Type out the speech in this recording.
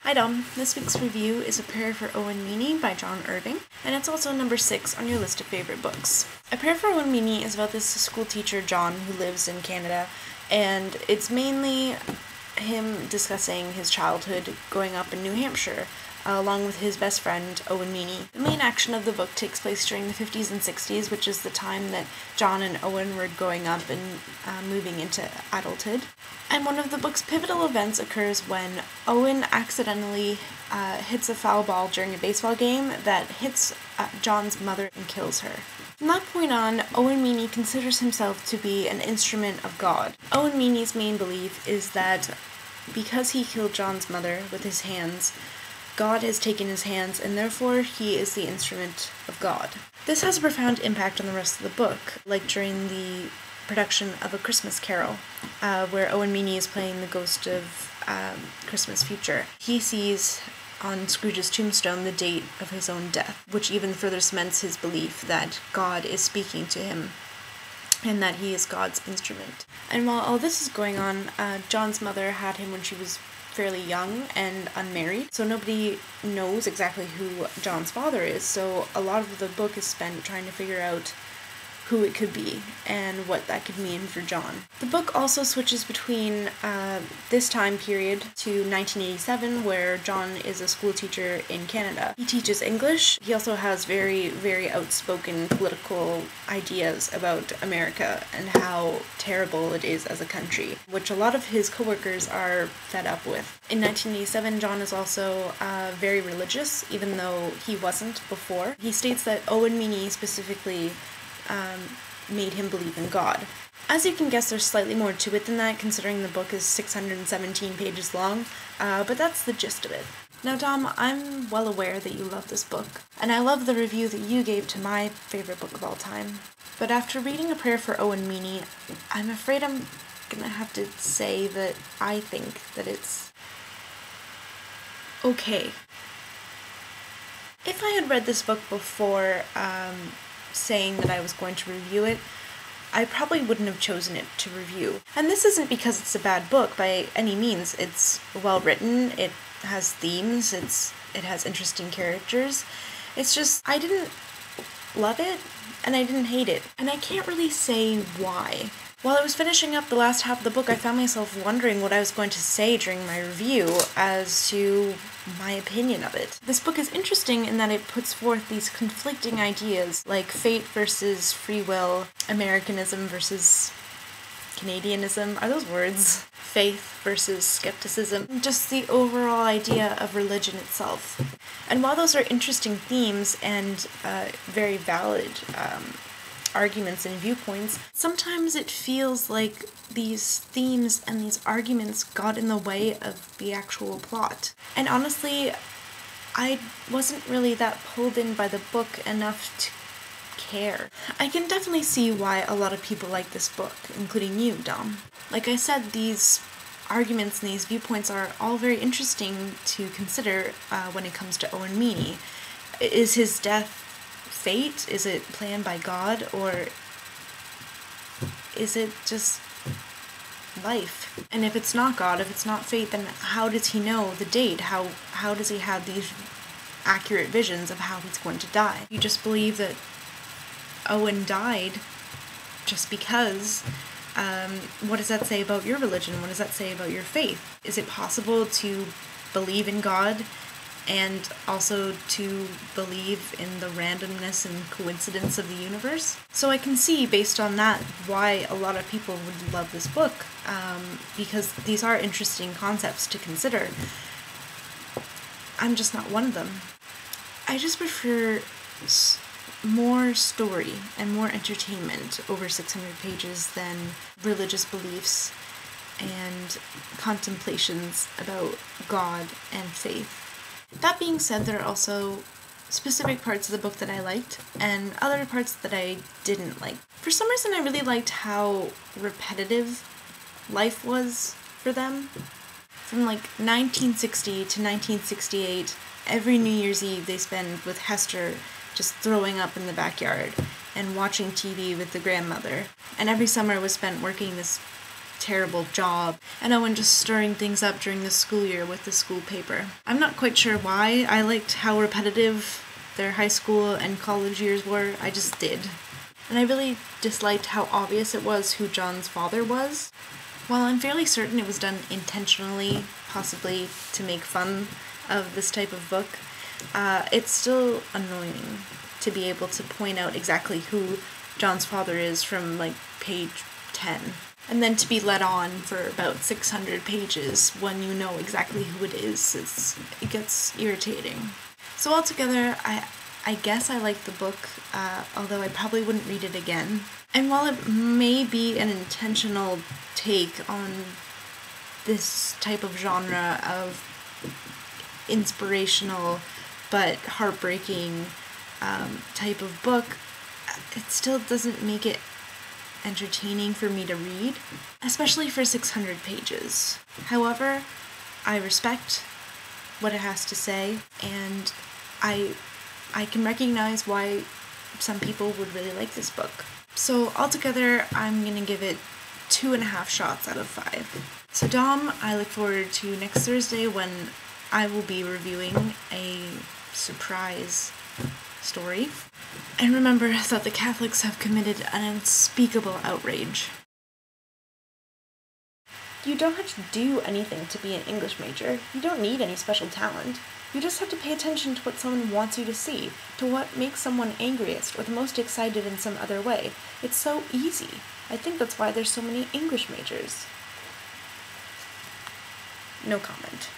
Hi Dom, this week's review is A Prayer for Owen Meany by John Irving, and it's also number 6 on your list of favorite books. A Prayer for Owen Meany is about this school teacher, John, who lives in Canada, and it's mainly him discussing his childhood growing up in New Hampshire, along with his best friend, Owen Meany. The main action of the book takes place during the 50s and 60s, which is the time that John and Owen were growing up and moving into adulthood. And one of the book's pivotal events occurs when Owen accidentally hits a foul ball during a baseball game that hits John's mother and kills her. From that point on, Owen Meany considers himself to be an instrument of God. Owen Meany's main belief is that because he killed John's mother with his hands, God has taken his hands, and therefore he is the instrument of God. This has a profound impact on the rest of the book, like during the production of A Christmas Carol, where Owen Meany is playing the ghost of Christmas future. He sees on Scrooge's tombstone the date of his own death, which even further cements his belief that God is speaking to him and that he is God's instrument. And while all this is going on, John's mother had him when she was fairly young and unmarried, so nobody knows exactly who John's father is, so a lot of the book is spent trying to figure out who it could be and what that could mean for John. The book also switches between this time period to 1987, where John is a school teacher in Canada. He teaches English. He also has very, very outspoken political ideas about America and how terrible it is as a country, which a lot of his coworkers are fed up with. In 1987, John is also very religious, even though he wasn't before. He states that Owen Meany specifically made him believe in God. As you can guess, there's slightly more to it than that, considering the book is 617 pages long, but that's the gist of it. Now Dom, I'm well aware that you love this book, and I love the review that you gave to my favorite book of all time. But after reading A Prayer for Owen Meany, I'm afraid I'm gonna have to say that I think that it's okay. If I had read this book before saying that I was going to review it, I probably wouldn't have chosen it to review. And this isn't because it's a bad book by any means. It's well written, it has themes, it has interesting characters. It's just, I didn't love it, and I didn't hate it. And I can't really say why. While I was finishing up the last half of the book, I found myself wondering what I was going to say during my review as to my opinion of it. This book is interesting in that it puts forth these conflicting ideas, like fate versus free will, Americanism versus Canadianism. Are those words? Faith versus skepticism. Just the overall idea of religion itself. And while those are interesting themes and very valid arguments and viewpoints, sometimes it feels like these themes and these arguments got in the way of the actual plot. And honestly, I wasn't really that pulled in by the book enough to care. I can definitely see why a lot of people like this book, including you, Dom. Like I said, these arguments and these viewpoints are all very interesting to consider when it comes to Owen Meany. Is his death fate? Is it planned by God, or is it just life? And if it's not God, if it's not fate, then how does he know the date? How does he have these accurate visions of how he's going to die? You just believe that Owen died just because. What does that say about your religion? What does that say about your faith? Is it possible to believe in God and also to believe in the randomness and coincidence of the universe? So I can see, based on that, why a lot of people would love this book, because these are interesting concepts to consider. I'm just not one of them. I just prefer more story and more entertainment over 600 pages than religious beliefs and contemplations about God and faith. That being said, there are also specific parts of the book that I liked, and other parts that I didn't like. For some reason, I really liked how repetitive life was for them. From like 1960 to 1968, every New Year's Eve they spend with Hester just throwing up in the backyard and watching TV with the grandmother. And every summer was spent working this terrible job, and Owen just stirring things up during the school year with the school paper. I'm not quite sure why I liked how repetitive their high school and college years were, I just did. And I really disliked how obvious it was who John's father was. While I'm fairly certain it was done intentionally, possibly to make fun of this type of book, it's still annoying to be able to point out exactly who John's father is from, like, page 10. And then to be led on for about 600 pages when you know exactly who it is. It gets irritating. So altogether, I guess I like the book, although I probably wouldn't read it again. And while it may be an intentional take on this type of genre of inspirational but heartbreaking type of book, it still doesn't make it entertaining for me to read, especially for 600 pages. However, I respect what it has to say, and I can recognize why some people would really like this book. So altogether, I'm gonna give it 2.5 shots out of 5. So Dom, I look forward to next Thursday when I will be reviewing a surprise story. And remember that the Catholics have committed an unspeakable outrage. You don't have to do anything to be an English major. You don't need any special talent. You just have to pay attention to what someone wants you to see, to what makes someone angriest or the most excited in some other way. It's so easy. I think that's why there's so many English majors. No comment.